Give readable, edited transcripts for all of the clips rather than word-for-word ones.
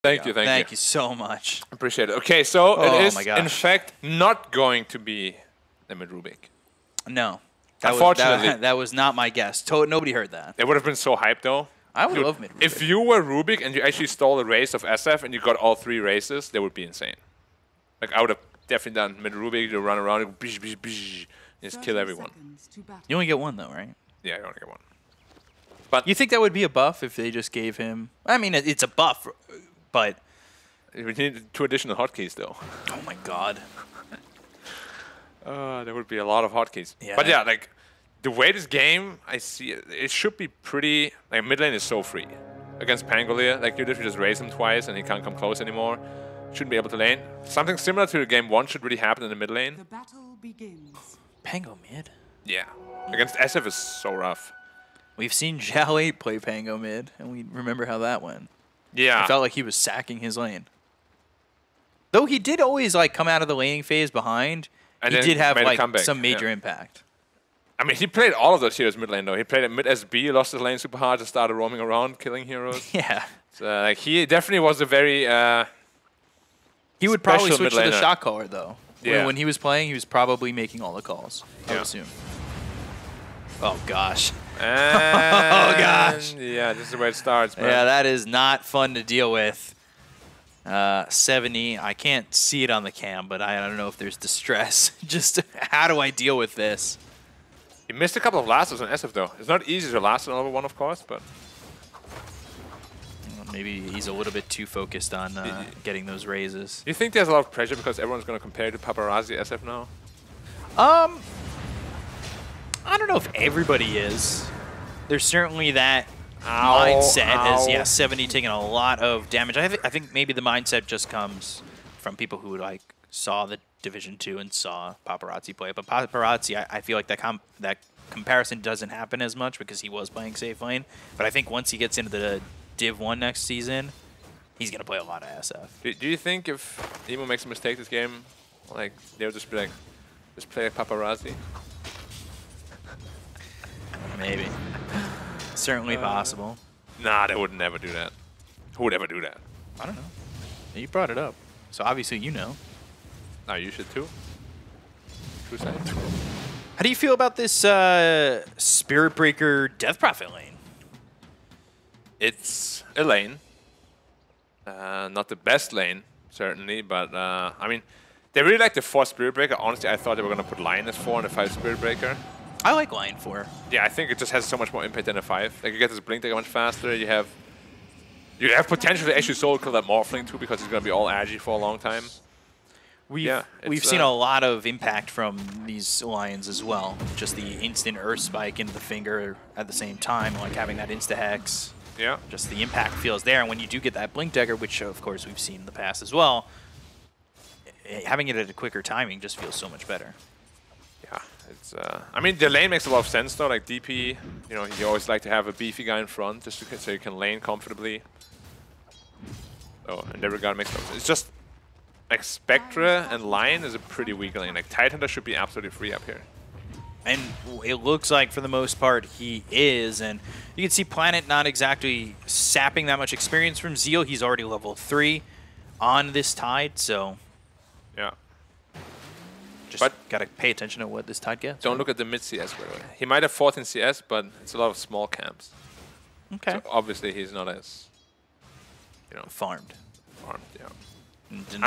Thank you. Thank you so much. Appreciate it. Okay, so it is, my gosh. in fact, not going to be Limit Rubik. No. Unfortunately. That was not my guess. Nobody heard that. It would have been so hyped, though. I would love Mid Rubik. If you were Rubik and you actually stole a race of SF and you got all 3 races, that would be insane. Like, I would have definitely done Mid Rubik, you run around, and just kill everyone. You only get one, though, right? Yeah, you only get one. But you think that would be a buff if they just gave him... I mean, it's a buff, but... We need 2 additional hotkeys, though. Oh, my God. There would be a lot of hotkeys. Yeah. But yeah, like, the way this game, I see it, it should be pretty... Like, mid lane is so free. Against Pangolier, like, you literally just raise him twice and he can't come close anymore. Shouldn't be able to lane. Something similar to game 1 should really happen in the mid lane. The battle begins. Pango mid? Yeah. Against SF is so rough. We've seen Zhao 8 play Pango mid, and we remember how that went. Yeah. It felt like he was sacking his lane. Though he did always like come out of the laning phase behind, and he did have like some major impact. I mean, he played all of those heroes mid lane though. He played at mid SB, lost his lane super hard, just started roaming around, killing heroes. Yeah. So, like, he definitely was a very he would probably switch to the shot caller though. Yeah. When he was playing, he was probably making all the calls, I would assume. Oh gosh. And oh gosh. Yeah, this is where it starts, man. Yeah, that is not fun to deal with. 70, I can't see it on the cam, but I don't know if there's distress. Just how do I deal with this? He missed a couple of lasers on SF though. It's not easy to last on level 1, of course, but maybe he's a little bit too focused on getting those raises. You think there's a lot of pressure because everyone's going to compare to Paparazzi SF now? I don't know if everybody is. There's certainly that mindset as 70 taking a lot of damage. I think maybe the mindset just comes from people who like saw the Division 2 and saw Paparazzi play. But Paparazzi, I feel like that comparison doesn't happen as much because he was playing safe lane. But I think once he gets into the Div 1 next season, he's going to play a lot of SF. Do you think if Ehome makes a mistake this game, like, they'll just be like, just play like Paparazzi? Maybe. Certainly possible. Nah, they would never do that. Who would ever do that? I don't know. You brought it up. So obviously you know. No, you should too. True side. How do you feel about this Spirit Breaker Death Prophet lane? It's a lane. Not the best lane, certainly, but I mean, they really like the 4 Spirit Breaker. Honestly, I thought they were going to put Lion as 4 and a 5 Spirit Breaker. I like Lion 4. Yeah, I think it just has so much more impact than a 5. Like, you get this Blink Dagger much faster. You have potential to actually solo kill that Morphling too because he's going to be all agi for a long time. We've seen a lot of impact from these Lions as well. Just the instant Earth Spike into the finger at the same time, like having that insta-hex. Yeah. Just the impact feels there. And when you do get that Blink Dagger, which of course we've seen in the past as well, having it at a quicker timing just feels so much better. Yeah, it's. I mean, the lane makes a lot of sense though. Like DP, you know, you always like to have a beefy guy in front just so you can lane comfortably. Oh, in that regard, it makes sense. It's just like Spectre and Lion is a pretty weak lane. Like Tidehunter should be absolutely free up here. And it looks like for the most part he is, and you can see Planet not exactly sapping that much experience from Zeal. He's already level 3 on this Tide, so yeah. Just gotta pay attention to what this Tide gets. Don't look at the mid CS, by the way. He might have fought in CS, but it's a lot of small camps. Okay. So obviously he's not as, you know, farmed, yeah.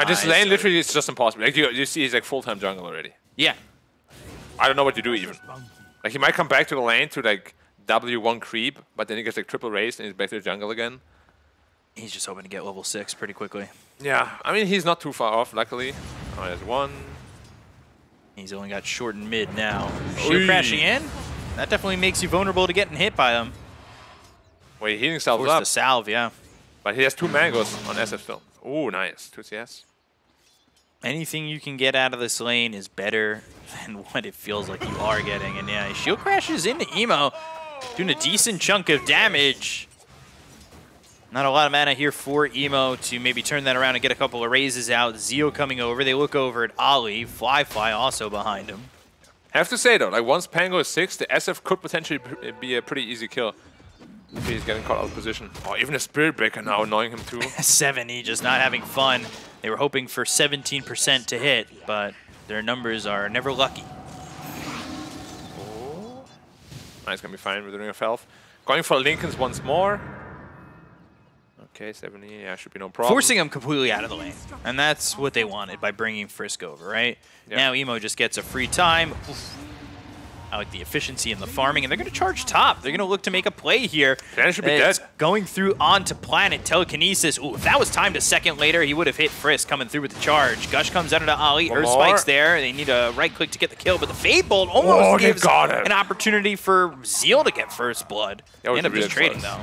This lane literally is just impossible. Like you see, he's like full-time jungle already. Yeah. I don't know what to do even. Like he might come back to the lane to like W1 creep, but then he gets like triple raised and he's back to the jungle again. He's just hoping to get level 6 pretty quickly. Yeah, I mean he's not too far off, luckily. Oh, there's 1. He's only got short and mid now. Shield crashing in. That definitely makes you vulnerable to getting hit by him. Wait, healing salves up. The salve, yeah. But he has 2 mangoes on SF still. Ooh, nice. 2 CS. Anything you can get out of this lane is better than what it feels like you are getting. And yeah, shield crashes into Emo, doing a decent chunk of damage. Not a lot of mana here for Emo to maybe turn that around and get a couple of raises out. Zeo coming over. They look over at Ollie. Fly also behind him. Have to say though, like once Pango is 6, the SF could potentially be a pretty easy kill. He's getting caught out of position. Oh, even a Spirit Breaker now annoying him too. 7E just not having fun. They were hoping for 17% to hit, but their numbers are never lucky. Oh. Nice, gonna be fine with the Ring of Health. Going for Lincoln's once more. Okay, 70, yeah, should be no problem. Forcing him completely out of the lane. And that's what they wanted by bringing Frisk over, right? Yeah. Now Emo just gets a free time. Oof. I like the efficiency and the farming, and they're going to charge top. They're going to look to make a play here. Planet should be dead. Going through onto Planet. Telekinesis. Ooh, if that was timed a second later, he would have hit Frisk coming through with the charge. Gush comes out into Ali. Earth Spike's there. They need a right click to get the kill, but the Fade Bolt almost gives an opportunity for Zeal to get first blood. They end up just trading, though.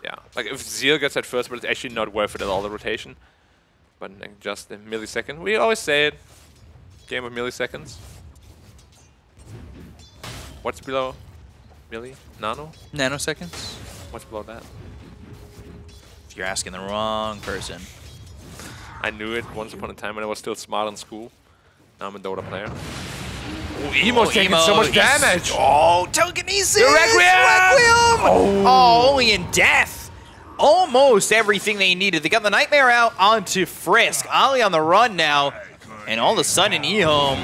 Yeah, like if Zeal gets that first, but it's actually not worth it at all, the rotation. But like, just a millisecond. We always say it. Game of milliseconds. What's below milli? Nano? Nanoseconds. What's below that? You're asking the wrong person. I knew it once upon a time when I was still smart in school. Now I'm a Dota player. Oh, Emo's taking so much damage! Oh, Telekinesis! The Requiem! Oh, only in death. Almost everything they needed. They got the Nightmare out onto Frisk. Ali on the run now. And all of a sudden, Ehome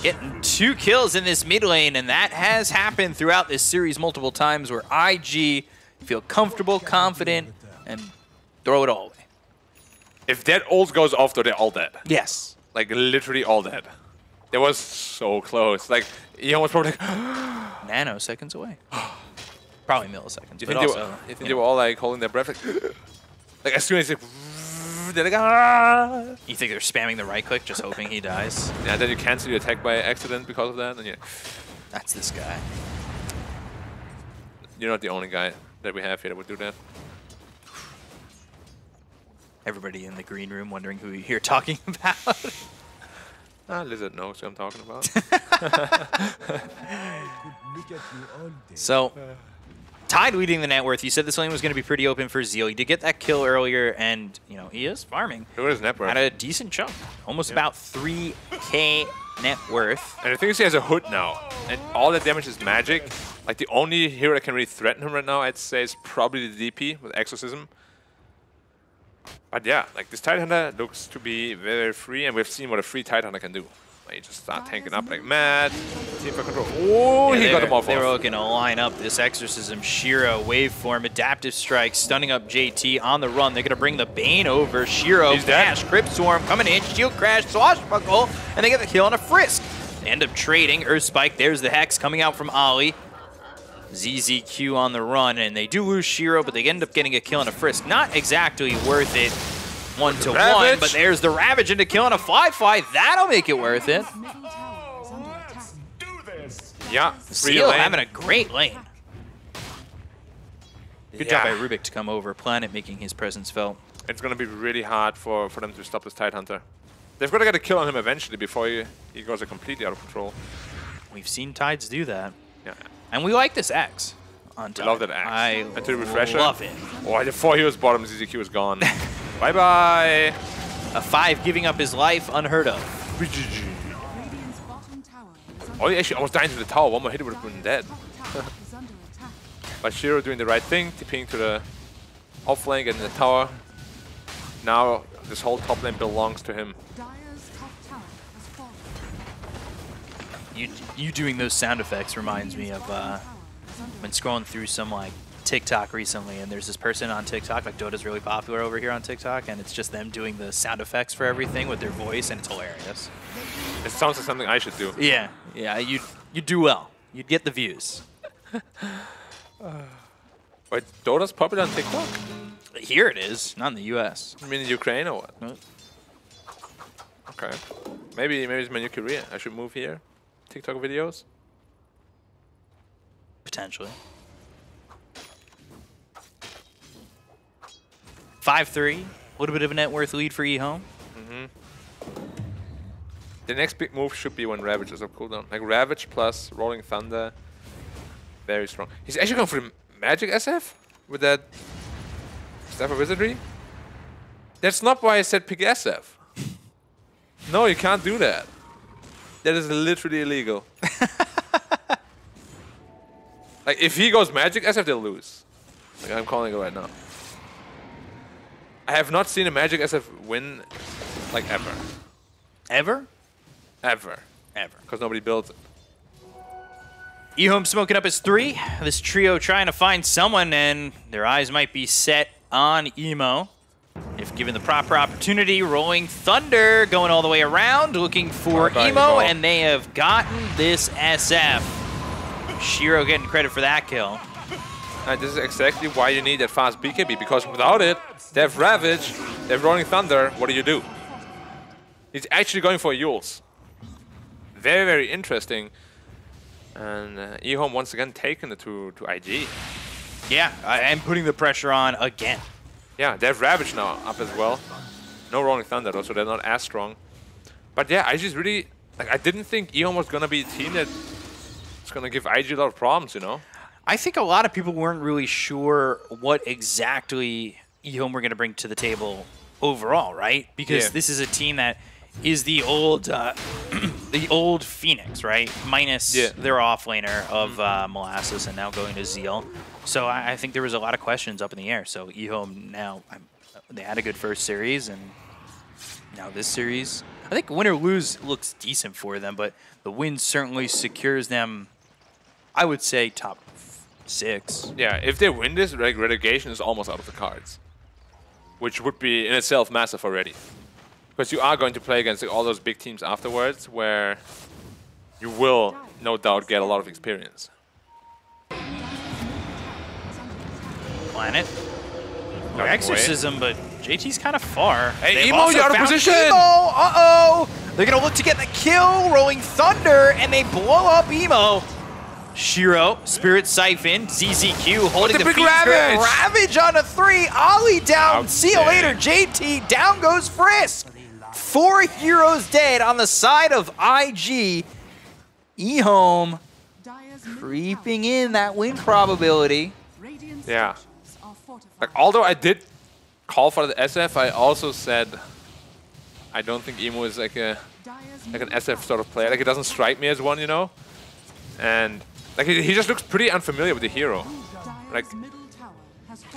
getting 2 kills in this mid lane, and that has happened throughout this series multiple times where IG feel comfortable, confident, and throw it all away. If that ult goes off, though, they're all dead. Yes. Like, literally all dead. It was so close. Like, Ehome was probably like... nanoseconds away. Probably milliseconds. You think they were all, like, holding their breath? Like as soon as they... They're like, ah! You think they're spamming the right click, just hoping he dies? Yeah, then you cancel your attack by accident because of that, and yeah. That's this guy. You're not the only guy that we have here that would do that. Everybody in the green room wondering who you're talking about. Lizard knows who I'm talking about. So, Tide leading the net worth. You said this lane was going to be pretty open for Zeal. He did get that kill earlier, and you know he is farming. Look at his net worth. At a decent chunk, almost about 3K net worth. And the thing is, he has a hood now, and all that damage is magic. Like the only hero that can really threaten him right now, I'd say, is probably the DP with Exorcism. But yeah, like this Tidehunter looks to be very free, and we've seen what a free Tidehunter can do. Like, you just start tanking up like mad. Team for control. Oh, yeah, he got him off. They were looking to line up this Exorcism, Shiro, waveform, adaptive strike, stunning up JT on the run. They're going to bring the Bane over. Shiro, Dash, Crypt Swarm coming in, Shield Crash, Swashbuckle, and they get the kill on a Frisk. They end up trading. Earth Spike, there's the Hex coming out from Ali. ZZQ on the run, and they do lose Shiro, but they end up getting a kill on a Frisk. Not exactly worth it. 1-to-1, but there's the Ravage into kill on a Fly. That'll make it worth it. Yeah, Zeal having a great lane. Good job by Rubik to come over. Planet making his presence felt. It's going to be really hard for them to stop this Tidehunter. They've got to get a kill on him eventually before he goes completely out of control. We've seen Tides do that. Yeah. And we like this Axe. I love that Axe. Until refresher. Love it. Oh, before he was bottom, ZZQ was gone. Bye-bye. A 5 giving up his life, unheard of. Oh, he actually almost died into the tower. One more hit would have been dead. But Shiro doing the right thing, TPing to the off lane, getting the tower. Now this whole top lane belongs to him. You doing those sound effects reminds me of been scrolling through some like TikTok recently, and there's this person on TikTok, like Dota's really popular over here on TikTok, and it's just them doing the sound effects for everything with their voice, and it's hilarious. It sounds like something I should do. Yeah, you do well. You'd get the views. Wait, Dota's popular on TikTok? Here it is, not in the US. You mean in Ukraine or what? No. Okay. Maybe it's my new career. I should move here. TikTok videos? Potentially. 5-3. A little bit of a net worth lead for Ehome. The next big move should be when Ravage is up cooldown. Like Ravage plus Rolling Thunder. Very strong. He's actually going for the Magic SF with that Staff of Wizardry. That's not why I said pick SF. No, you can't do that. That is literally illegal. Like if he goes Magic SF, they'll lose. Like, I'm calling it right now. I have not seen a Magic SF win, like, ever. Ever? Ever. Ever. Because nobody builds it. Ehome smoking up his 3. This trio trying to find someone, and their eyes might be set on Emo. If given the proper opportunity, Rolling Thunder going all the way around, looking for Emo, and they have gotten this SF. Shiro getting credit for that kill. And this is exactly why you need that fast BKB, because without it, they have Ravage, they have Rolling Thunder, what do? He's actually going for Yules. Very, very interesting. And Ehome once again taking it to IG. Yeah, and putting the pressure on again. Yeah, they have Ravage now up as well. No Rolling Thunder though, so they're not as strong. But yeah, IG's really, like, I didn't think Ehome was gonna be a team that's gonna give IG a lot of problems, you know? I think a lot of people weren't really sure what exactly Ehome were gonna bring to the table overall, right? Because this is a team that is the old the old Phoenix, right? Minus their offlaner of Molasses and now going to Zeal. So I think there was a lot of questions up in the air. So Ehome now, they had a good first series, and now this series, I think win or lose looks decent for them, but the win certainly secures them, I would say, top 6. Yeah, if they win this, like, relegation is almost out of the cards, which would be in itself massive already. Because you are going to play against all those big teams afterwards, where you will, no doubt, get a lot of experience. Planet. No Exorcism, but JT's kind of far. Hey, Emo, you're out of position! Emo! Uh-oh! They're going to look to get the kill, Rolling Thunder, and they blow up Emo. Shiro, Spirit Siphon, ZZQ holding the big feet. Ravage! Ravage on a 3, Ollie down, see you later, JT, down goes Frisk. 4 heroes dead on the side of IG. Ehome creeping in that win probability. Yeah. Like, although I did call for the SF, I also said I don't think Emo is like an SF sort of player. Like, it doesn't strike me as one, you know? And like, he just looks pretty unfamiliar with the hero. Like,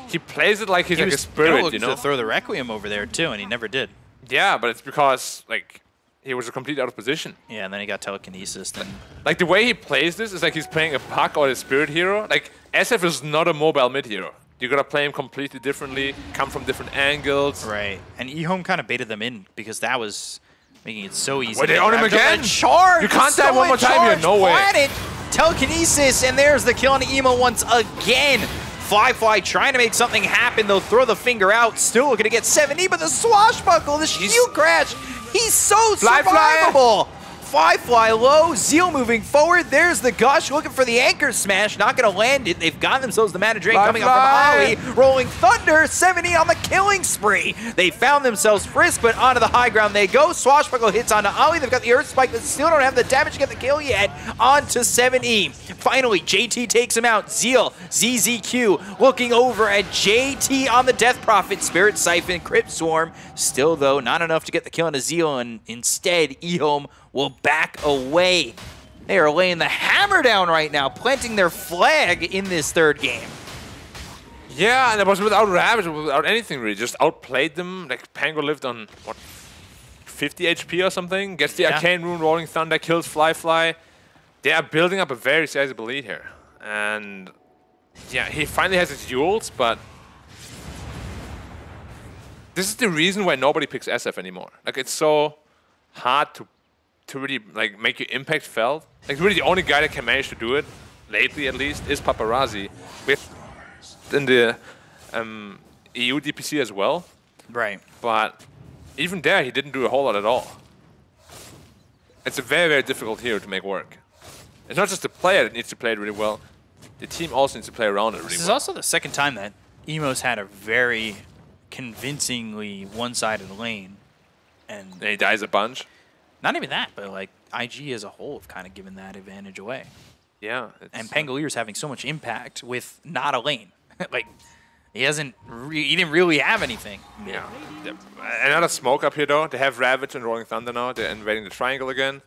he plays it like he's like a spirit, you know? To throw the Requiem over there too, and he never did. Yeah, but it's because, like, he was completely out of position. Yeah, and then he got telekinesis. Then. Like, the way he plays this is like he's playing a Puck or a spirit hero. Like, SF is not a mobile mid hero. You gotta play him completely differently, come from different angles. Right, and Ehome kind of baited them in because that was making it so easy. Wait, they own him again? Charge! You can't die one more time here, no way. Planet, telekinesis, and there's the kill on Emo once again. Fly trying to make something happen. They'll throw the finger out. Still looking to get 70, but the swashbuckle, the shield crash. He's so survivable. Fly low. Zeal moving forward. There's the Gush looking for the anchor smash. Not going to land it. They've got themselves the mana drain coming up from Ollie. Rolling Thunder. 70 on the killing spree. They found themselves Frisk, but onto the high ground they go. Swashbuckle hits onto Ollie. They've got the Earth Spike, but still don't have the damage to get the kill yet. Onto 70. Finally, JT takes him out. Zeal, ZZQ looking over at JT on the Death Prophet. Spirit Siphon, Crypt Swarm. Still, though, not enough to get the kill on Zeal, and instead, Ehome will back away. They are laying the hammer down right now, planting their flag in this third game. Yeah, and it was without Ravage, without anything really. Just outplayed them. Like, Pango lived on, what, 50 HP or something? Gets the Arcane Rune, Rolling Thunder, kills Fly. They are building up a very sizable lead here. And yeah, he finally has his Yules, but this is the reason why nobody picks SF anymore. Like, it's so hard to really, like, make your impact felt. Like, really the only guy that can manage to do it, lately at least, is Paparazzi. With in the EU DPC as well. Right. But even there, he didn't do a whole lot at all. It's a very, very difficult hero to make work. It's not just the player that needs to play it really well. The team also needs to play around it really well. This is also the second time that Emo's had a very convincingly one-sided lane. And he dies a bunch. Not even that, but like IG as a whole have kind of given that advantage away. Yeah. And Pangoliers having so much impact with not a lane. Like, he didn't really have anything. Yeah. Another smoke up here though. They have Ravage and Rolling Thunder now. They're invading the triangle again.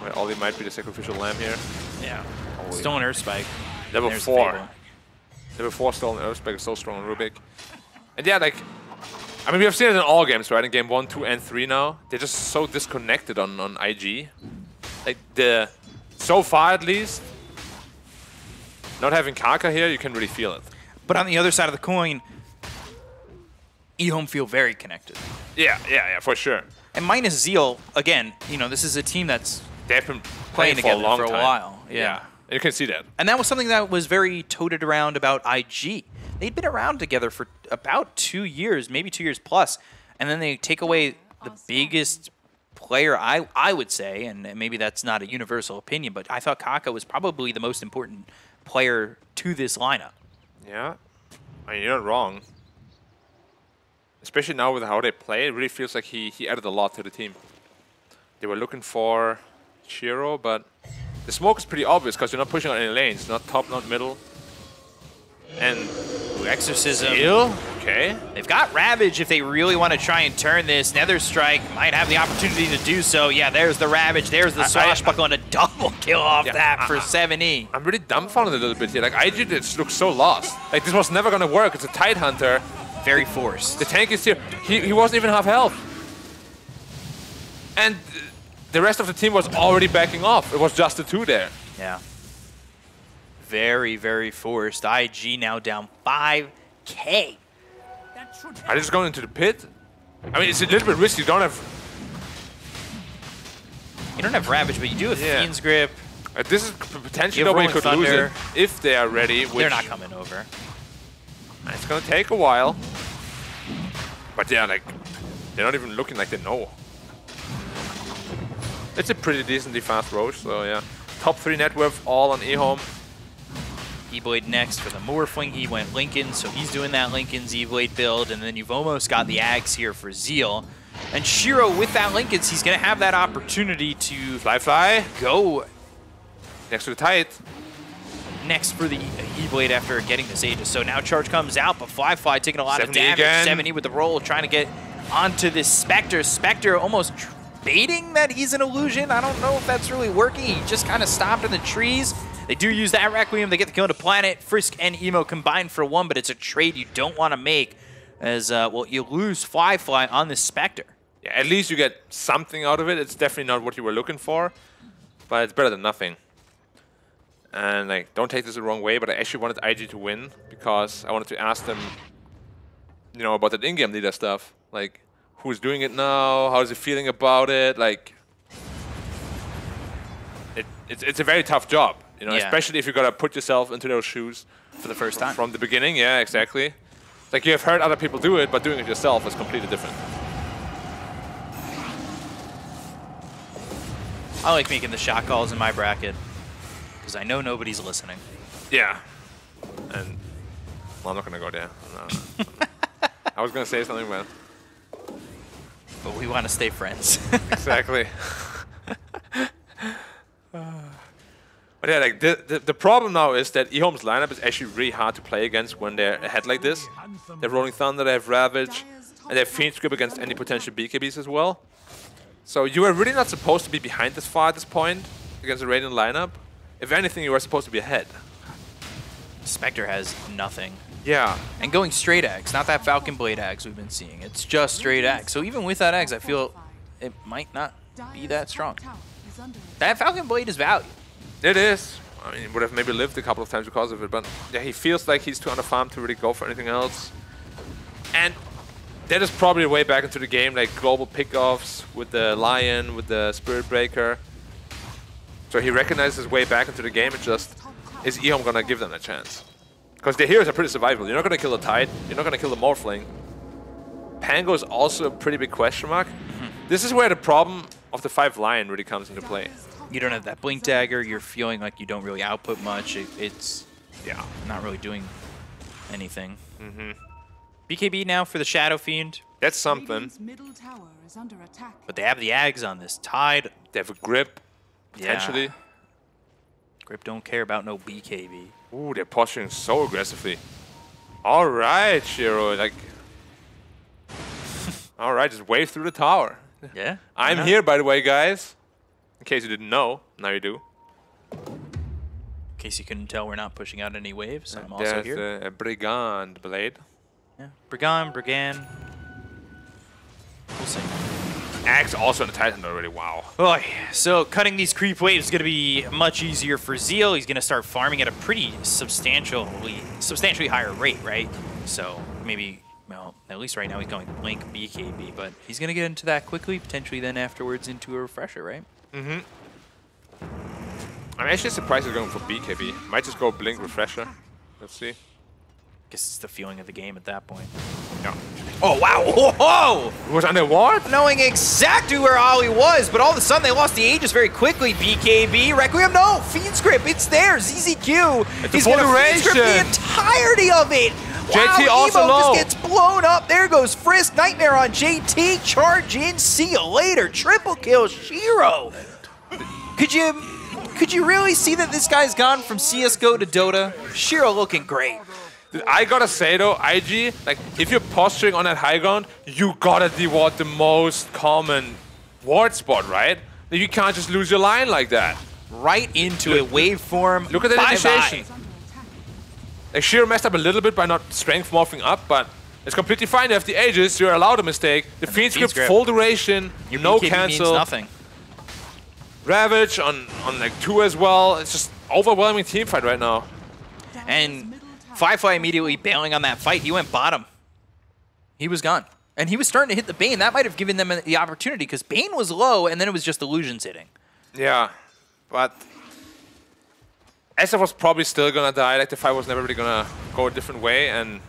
Well, Ollie might be the sacrificial lamb here. Yeah. Stolen Earth Spike. Level There's 4. Fable. Level 4 stolen Earthspec is so strong on Rubik. And yeah, like, I mean, we have seen it in all games, right? In game 1, 2, and 3 now. They're just so disconnected on IG. Like, so far at least, not having Kaka here, you can really feel it. But on the other side of the coin, Ehome feel very connected. Yeah, for sure. And minus Zeal, again, you know, this is a team that's They've been playing for a together long for a time. while. Yeah. You can see that. And that was something that was very toted around about IG. They'd been around together for about 2 years, maybe 2 years plus, and then they take away the biggest player, I would say, and maybe that's not a universal opinion, but I thought Kaka was probably the most important player to this lineup. Yeah, I mean, you're not wrong. Especially now with how they play, it really feels like he added a lot to the team. They were looking for Shiro, but the smoke is pretty obvious because you're not pushing on any lanes, not top, not middle. And Exorcism. Zeal? Okay. They've got Ravage if they really want to try and turn this. Nether Strike might have the opportunity to do so. Yeah, there's the Ravage, there's the Swashbuckle, and a double kill off that for 7E. I'm really dumbfounded a little bit here. Like, IG just looks so lost. Like, this was never going to work. It's a Tidehunter. Very forced. The tank is here. He wasn't even half health. And the rest of the team was already backing off. It was just the two there. Yeah. Very, very forced. IG now down 5K. Are they just going into the pit? I mean, it's a little bit risky. You don't have Ravage, but you do have Fiend's Grip. This is potentially the way you could lose it if they are ready. They're not coming over. It's going to take a while. But yeah, like, they're not even looking like they know. It's a pretty decently fast Roche, so yeah. Top 3 net worth, all on Ehome. E-Blade next for the Morphling. He went Lincoln, so he's doing that Lincoln's E-Blade build. And then you've almost got the Ags here for Zeal. And Shiro with that Lincoln's, he's going to have that opportunity to Fly. Go Next to the Tide. Next for the E-Blade after getting this Aegis. So now charge comes out, but Fly taking a lot of 70 damage. again. 70 with the roll, trying to get onto this Spectre. Spectre almost baiting that he's an illusion. I don't know if that's really working. He just kind of stopped in the trees. They do use that Requiem. They get the kill into Planet. Frisk and Emo combined for 1, but it's a trade you don't want to make as, well, you lose Fly on this Spectre. Yeah, at least you get something out of it. It's definitely not what you were looking for, but it's better than nothing. And like, don't take this the wrong way, but I actually wanted IG to win because I wanted to ask them, you know, about that in-game leader stuff. Like, who's doing it now? How's he feeling about it? Like, it's a very tough job, you know, especially if you gotta put yourself into those shoes for the first time from the beginning. Yeah, exactly. Like, you have heard other people do it, but doing it yourself is completely different. I like making the shot calls in my bracket because I know nobody's listening. Yeah. And well, I'm not gonna go there. No. I was gonna say something, but we want to stay friends. Exactly. But yeah, like the problem now is that Ehome's lineup is actually really hard to play against when they're ahead like this. They have Rolling Thunder, they have Ravage, and they have Fiend Script against any potential BKBs as well. So you are really not supposed to be behind this far at this point against a Radiant lineup. If anything, you are supposed to be ahead. Spectre has nothing. Yeah. And going straight Axe, not that Falcon Blade Axe we've been seeing. It's just straight Axe. So even with that Axe, I feel it might not be that strong. That Falcon Blade is value. It is. I mean, would have maybe lived a couple of times because of it, but yeah, he feels like he's too underfarmed to really go for anything else. And that is probably the way back into the game, like global pickoffs with the Lion, with the Spirit Breaker. So he recognizes his way back into the game. It just, is Ehome gonna give them a chance? Because the heroes are pretty survivable. You're not gonna kill the Tide, you're not gonna kill the Morphling. Pango is also a pretty big question mark. This is where the problem of the 5 Lion really comes into play. You don't have that Blink Dagger, you're feeling like you don't really output much. It's not really doing anything. BKB now for the Shadow Fiend. That's something. But they have the Ags on this Tide. They have a Grip, potentially. Yeah. Grip don't care about no BKB. Ooh, they're posturing so aggressively. All right, Shiro, like... All right, just wave through the tower. Yeah. I'm here, by the way, guys. In case you didn't know, now you do. case you couldn't tell, we're not pushing out any waves. I'm also There's here. a Brigand Blade. Yeah. Brigand. We'll see. Axe also in the Titan already. Wow. Oh, yeah. So cutting these creep waves is going to be much easier for Zeal. He's going to start farming at a pretty substantially higher rate, right? So maybe, well, at least right now he's going Link BKB, but he's going to get into that quickly, potentially then afterwards into a refresher, right? Mm-hmm. I'm actually surprised he's going for BKB. Might just go Blink Refresher. Let's see. Guess it's the feeling of the game at that point. Yeah. Oh, wow. Whoa! He was under ward? Knowing exactly where Ollie was, but all of a sudden they lost the Aegis very quickly. BKB, Requiem, no! Feed script, it's there. ZZQ. He's going to feed script the entirety of it. JT wow, also Emo low. just gets blown up. There goes Frisk. Nightmare on JT. Charge in. See you later. Triple kill Shiro. Could you really see that this guy's gone from CSGO to Dota? Shiro looking great. Dude, I gotta say though, IG, like if you're posturing on that high ground, you gotta deward the most common ward spot, right? You can't just lose your line like that. Right into a waveform. Look at that initiation. Like Shiro messed up a little bit by not strength morphing up, but it's completely fine. You have the Aegis, you're allowed a mistake. The Fiend Script, full duration, no cancel. Means nothing. Ravage on like 2 as well. It's just overwhelming team fight right now. And Firefly immediately bailing on that fight. He went bottom. He was gone. And he was starting to hit the Bane. That might have given them the opportunity because Bane was low and then it was just Illusions hitting. Yeah, but SF was probably still gonna die. Like the fight was never really gonna go a different way. And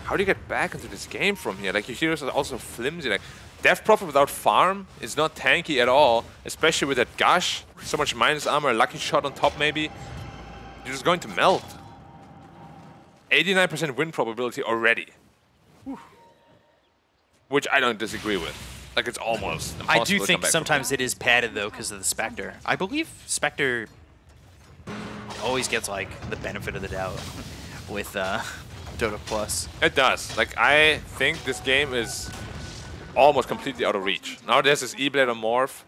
how do you get back into this game from here? Like your heroes are also flimsy. Like Death Prophet without farm is not tanky at all, especially with that Gush. So much minus armor, a lucky shot on top maybe. You're just going to melt. 89% win probability already. Whew. Which I don't disagree with. Like it's almost impossible. I do think sometimes it is padded though because of the Spectre. I believe Spectre always gets like the benefit of the doubt with Dota Plus. It does. Like I think this game is almost completely out of reach. Now there's this E-Blade on Morph.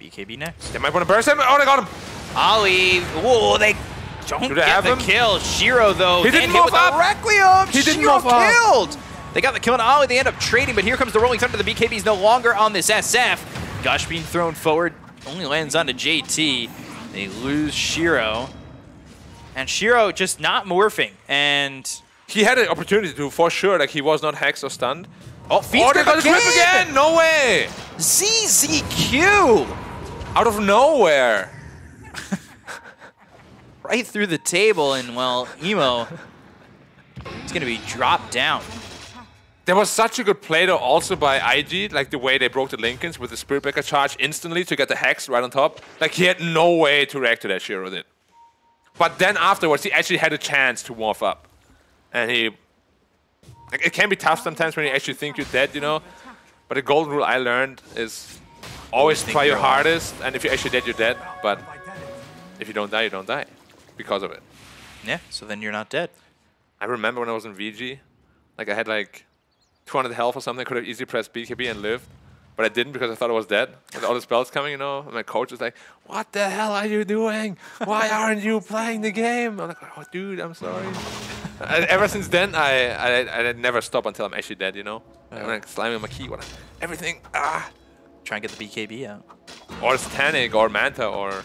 BKB next. They might want to burst him. Oh, they got him. Ollie. Whoa, they don't get the kill. Shiro, though, he didn't hit with up. a Requiem. He didn't Shiro move killed. They got the kill on Ollie. They end up trading, but here comes the Rolling Thunder. The BKB is no longer on this SF. Gush being thrown forward. Only lands onto JT. They lose Shiro. And Shiro just not morphing. And he had an opportunity to, for sure. Like he was not hexed or stunned. Oh, they got the grip again! No way! ZZQ! Out of nowhere! Right through the table, and well, Emo is going to be dropped down. There was such a good play though also by IG, like the way they broke the Lincolns with the Spirit Breaker charge instantly to get the hex right on top. Like he had no way to react to that, Shiro did. But then afterwards, he actually had a chance to morph up. And he... Like, it can be tough sometimes when you actually think you're dead, you know? But the golden rule I learned is always try your hardest, and if you're actually dead, you're dead. But if you don't die, you don't die. Because of it. Yeah, so then you're not dead. I remember when I was in VG, like I had like 200 health or something, I could have easily pressed BKB and lived. But I didn't because I thought I was dead. With all the spells coming, you know? And my coach was like, what the hell are you doing? Why aren't you playing the game? I'm like, oh, dude, I'm sorry. Ever since then, I never stop until I'm actually dead, you know? I'm like slamming my key, everything. Try and get the BKB out. Or Satanic, or Manta, or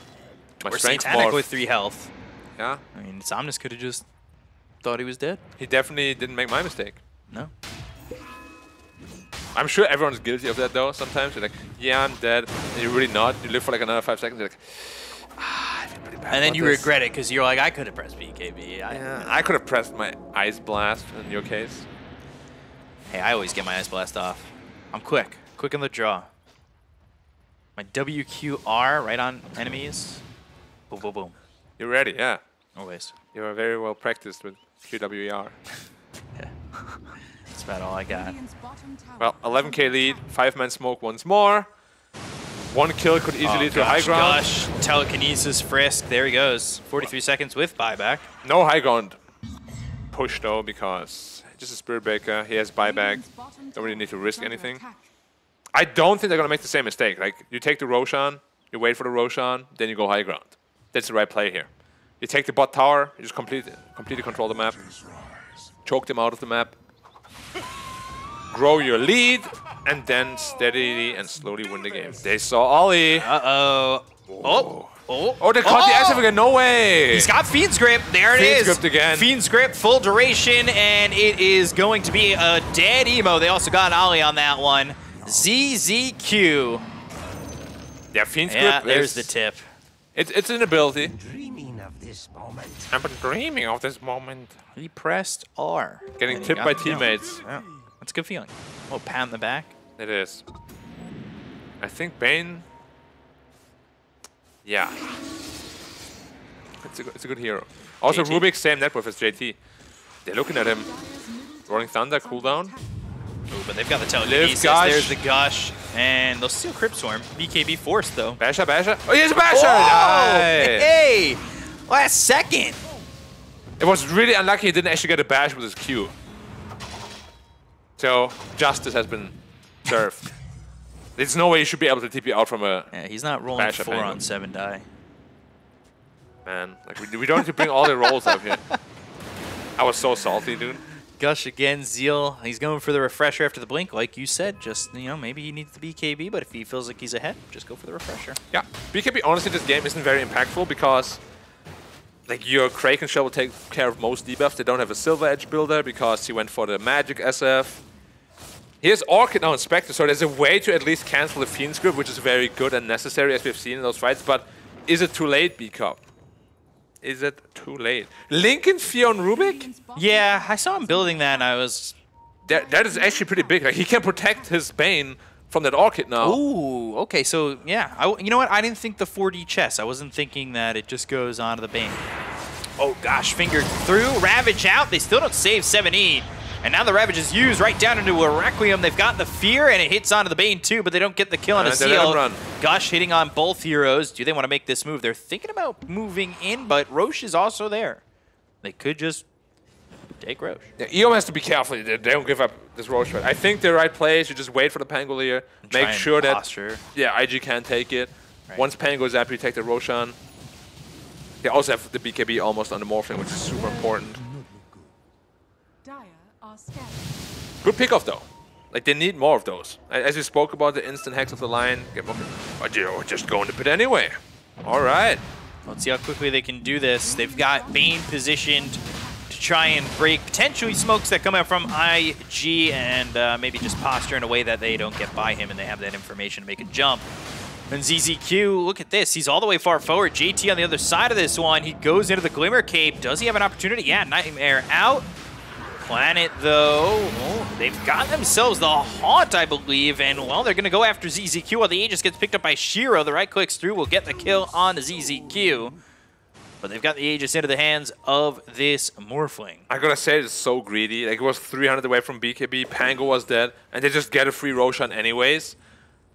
my strength Satanic with 3 health. Yeah. I mean, Somnus could have just thought he was dead. He definitely didn't make my mistake. No. I'm sure everyone's guilty of that though. Sometimes you're like, yeah, I'm dead, and you're really not. You live for like another 5 seconds. You're like, I feel pretty bad. And then you regret it because you're like, I could have pressed BKB. I could have pressed my Ice Blast in your case. Hey, I always get my Ice Blast off. I'm quick in the draw. My WQR right on enemies. Boom, boom, boom. You're ready, yeah. Always. You're very well practiced with QWER. Yeah. That's about all I got. Well, 11k lead, 5-man smoke once more. 1 kill could easily lead to a high ground. Gosh, telekinesis, Frisk, there he goes. 43 seconds with buyback. No high ground push though, because just a Spirit Breaker, he has buyback. Don't really need to risk anything. I don't think they're gonna make the same mistake. Like, you take the Roshan, you wait for the Roshan, then you go high ground. that's the right play here. You take the bot tower, you just completely control the map, choke them out of the map, grow your lead, and then steadily and slowly win the game. They saw Ollie. Uh-oh. Oh, they caught the SF again. No way. He's got Fiend's Grip. There it is. Fiend's Grip again. Fiend's Grip, full duration, and it is going to be a dead emo. They also got Ollie on that one. ZZQ. Yeah, Fiend's Grip. Yeah, there's the tip. It's an ability. I've been dreaming of this moment. I've been dreaming of this moment. He pressed R. Getting tipped by teammates. Yeah, that's a good feeling. Oh, pat in the back. It is. I think Bane. Yeah. It's a good hero. Also, JT. Rubik, same net worth as JT. They're looking at him. Rolling Thunder, cooldown. Ooh, but they've got the telekinesis. Gush. There's the Gush. And they'll steal Crypt Swarm. BKB forced, though. Basher. Oh, here's a Basher! Oh! Nice. Hey! Last second! It was really unlucky he didn't actually get a bash with his Q. So, justice has been served. There's no way you should be able to TP out from a... Yeah, he's not rolling Basher 4 Penguin. on 7 die. Man, like we don't need to bring all the rolls up here. I was so salty, dude. Gush again, Zeal. He's going for the refresher after the blink, like you said. Just, you know, maybe he needs the BKB, but if he feels like he's ahead, just go for the refresher. Yeah, BKB, honestly, this game isn't very impactful because like your Kraken Shell will take care of most debuffs. They don't have a Silver Edge builder because he went for the Magic SF. Here's Orchid now in Spectre, so there's a way to at least cancel the Fiend's Grip, which is very good and necessary as we've seen in those fights, but is it too late, B-Cup? Is it too late? Lincoln Fear on Rubik? Yeah, I saw him building that, and I was... That is actually pretty big. Like, he can protect his Bane from that Orchid now. Ooh, okay, so, yeah. You know what? I didn't think the 4D chess. I wasn't thinking that it just goes onto the Bane. Oh, gosh, fingered through. Ravage out. They still don't save 7E. And now the Ravage is used right down into a Requiem. They've got the Fear, and it hits onto the Bane, too, but they don't get the kill on a Seal. Gush hitting on both heroes. Do they want to make this move? They're thinking about moving in, but Roche is also there. They could just take Roche. Yeah, Ehome has to be careful. They don't give up this Roche fight. I think the right play is you just wait for the Pangolier, make sure that IG can't take it. Right. Once Pan goes up, you take the Roshan. They also have the BKB almost on the Morphling, which is super important. Good pickoff though. Like they need more of those. As we spoke about the instant hacks of the line, but you're just going to pit anyway. All right. Let's see how quickly they can do this. They've got Bane positioned to try and break potentially smokes that come out from IG and maybe just posture in a way that they don't get by him and they have that information to make a jump. And ZZQ, look at this. He's all the way far forward. JT on the other side of this one. He goes into the Glimmer Cape. Does he have an opportunity? Yeah, Nightmare out. Planet, though, oh, they've got themselves the Haunt, I believe, and, well, they're going to go after ZZQ while the Aegis gets picked up by Shiro. The right clicks through will get the kill on the ZZQ, but they've got the Aegis into the hands of this Morphling. I gotta say, it's so greedy. Like, it was 300 away from BKB, Pango was dead, and they just get a free Roshan anyways.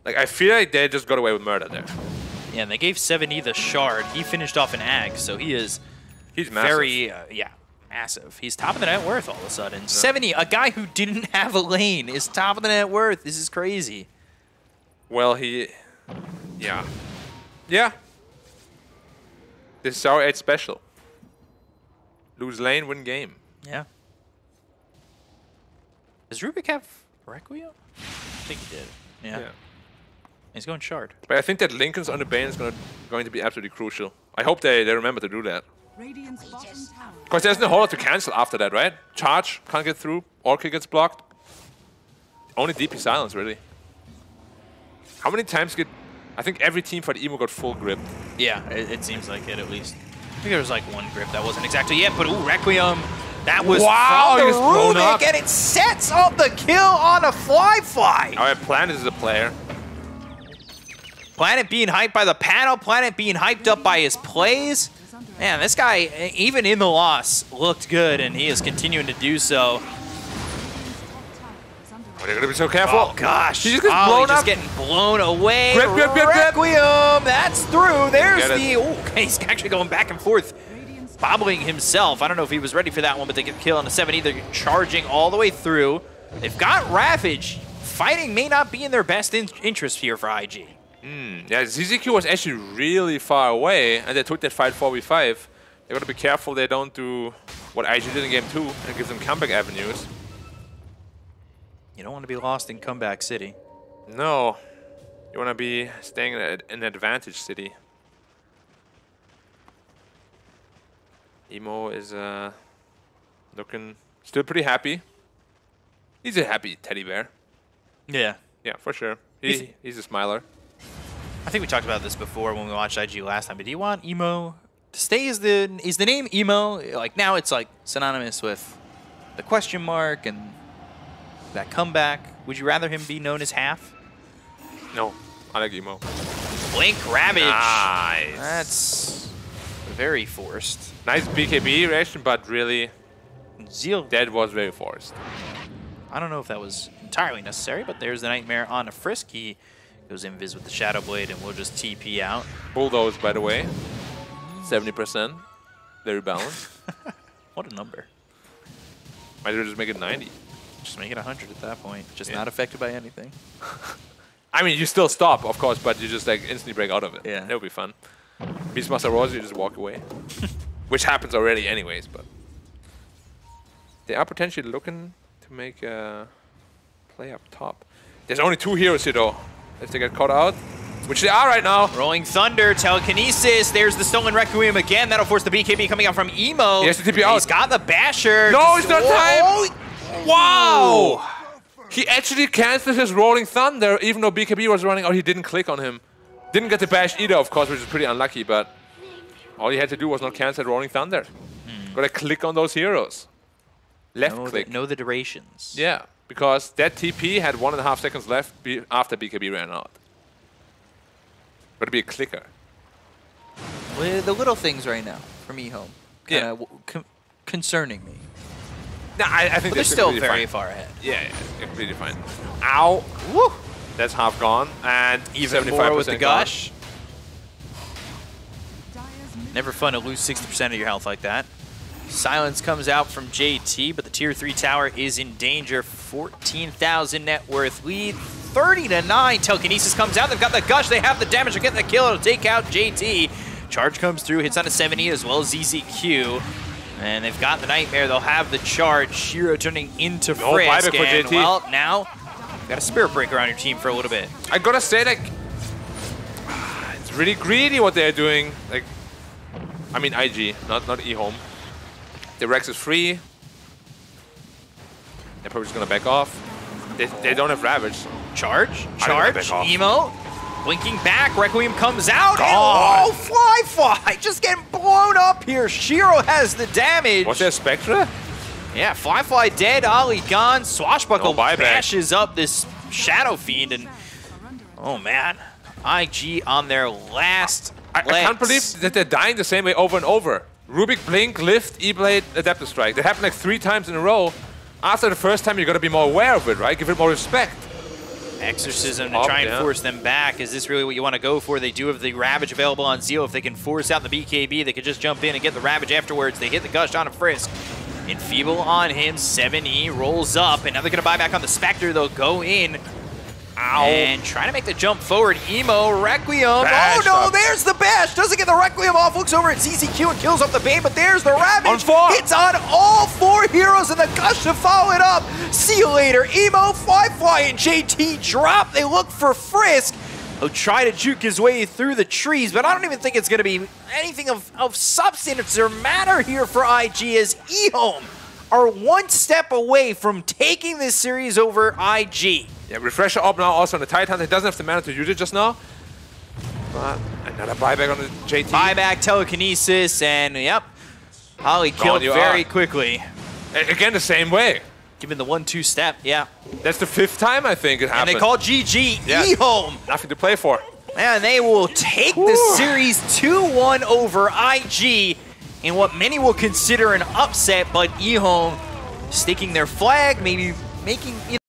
Like, I feel like they just got away with murder there. Yeah, and they gave 7E the Shard. He finished off an Ag, so he's very, yeah. Massive. He's top of the net worth all of a sudden. No. 70, a guy who didn't have a lane, is top of the net worth. This is crazy. Well, yeah. This is our 8 special. Lose lane, win game. Yeah. Does Rubik have Requiem? I think he did. Yeah. He's going Shard. But I think that Lincoln's on the Bane is going to be absolutely crucial. I hope they remember to do that. Because there's no whole lot to cancel after that, right? Charge, can't get through, Orchid gets blocked. Only DP silence, really. How many times I think every team for the Emo got full grip. Yeah, it seems like it at least. I think there was like one grip that wasn't exactly it, but ooh, Requiem. That was wow, from the Rubik, and it sets up the kill on a Fly. All right, Planet is a player. Planet being hyped by the panel, Planet being hyped up by his plays. Man, this guy, even in the loss, looked good, and he is continuing to do so. Oh, they're gonna be so careful. Oh gosh, he's just getting blown away. Grip. Requiem, that's through. There's the, oh, he's actually going back and forth, bobbling himself. I don't know if he was ready for that one, but they get the kill on the 7E. They're charging all the way through. They've got Ravage. Fighting may not be in their best interest here for IG. Yeah, ZZQ was actually really far away, and they took that fight 4v5. They gotta be careful they don't do what IG did in game 2 and give them comeback avenues. You don't want to be lost in Comeback City. No, you wanna be staying in an advantage city. Emo is looking still pretty happy. He's a happy teddy bear. Yeah. Yeah, for sure. He's a smiler. I think we talked about this before when we watched IG last time, but do you want Emo to stay as the name Emo? Like now it's like synonymous with the question mark and that comeback. Would you rather him be known as Half? No, I like Emo. Blink Ravage. Nice. That's very forced. Nice BKB reaction, but really Zeal. that was very forced. I don't know if that was entirely necessary, but there's the Nightmare on a Frisk. He goes invis with the Shadow Blade, and we'll just TP out. Bulldoze, by the way. 70%. Very balanced. What a number. Might as well just make it 90. Just make it 100 at that point. Just not affected by anything. I mean, you still stop, of course, but you just like instantly break out of it. Yeah. That would be fun. Beastmaster Rose, you just walk away. Which happens already anyways, but... They are potentially looking to make a play up top. There's only 2 heroes here, though. If they get caught out, which they are right now. Rolling Thunder, Telekinesis. There's the Stolen Requiem again. That'll force the BKB coming out from Emo. He has to TP out. He's got the Basher. No, it's not time! Wow! He actually canceled his Rolling Thunder, even though BKB was running out. He didn't click on him. Didn't get the bash either, of course, which is pretty unlucky, but all he had to do was not cancel Rolling Thunder. Gotta click on those heroes. Left click. Know the durations. Yeah, because that TP had 1.5 seconds left after BKB ran out. Gotta be a clicker. With the little things right now from Ehome. Kind of concerning me. No, I think they're still very fine. far ahead. Yeah, completely fine. Ow! Woo! That's half gone, and even 75% more with the gone. gush. Never fun to lose 60% of your health like that. Silence comes out from JT, but the tier 3 tower is in danger. 14,000 net worth lead, 30-9. Telekinesis comes out. They've got the gush. They have the damage. They're getting the kill. It'll take out JT. Charge comes through, hits on a 70 as well as ZZQ. And they've got the Nightmare. They'll have the charge. Shiro turning into Frisk. buyback for And, JT. well, now you've got a Spirit Breaker on your team for a little bit. I gotta say, like, it's really greedy what they're doing. Like, I mean IG, not Ehome. The Rex is free. They're probably just gonna back off. They don't have Ravage. Charge, back off. Emo, blinking back, Requiem comes out, and God. oh, Fly just getting blown up here. Shiro has the damage. What's that, Spectre? Yeah, Fly dead, Ali gone, Swashbuckle No buyback. bashes up this Shadow Fiend, and oh man, IG on their last I can't believe that they're dying the same way over and over. Rubik, Blink, Lift, E-Blade, Adaptive Strike. That happened like 3 times in a row. After the first time, you gotta be more aware of it, right? Give it more respect. Exorcism to try and force them back. Is this really what you want to go for? They do have the Ravage available on Zeal. If they can force out the BKB, they could just jump in and get the Ravage afterwards. They hit the Gush on a Frisk. Enfeeble on him, 7E rolls up, and now they're going to buy back on the Spectre. They'll go in. Ow. And trying to make the jump forward. Emo, Requiem. Bash oh no, up. there's the bash. Doesn't get the Requiem off. Looks over at ZZQ and kills off the Bane, but there's the Ravage. On 4. It's on all 4 heroes, and the Gush to follow it up. See you later. Emo, Fly, and JT drop. They look for Frisk. He'll try to juke his way through the trees, but I don't even think it's going to be anything of substance or matter here for IG, as Ehome are 1 step away from taking this series over IG. Yeah, refresher up now also on the Titan. He doesn't have the mana to use it just now. But another buyback on the JT. Buyback, Telekinesis, and yep, Holly killed very quickly. Again, the same way. Given the 1-2 step, yeah. That's the 5th time I think it happened. And they call GG Ehome. Nothing to play for. And they will take the series 2-1 over IG in what many will consider an upset, but Ehome staking their flag, maybe making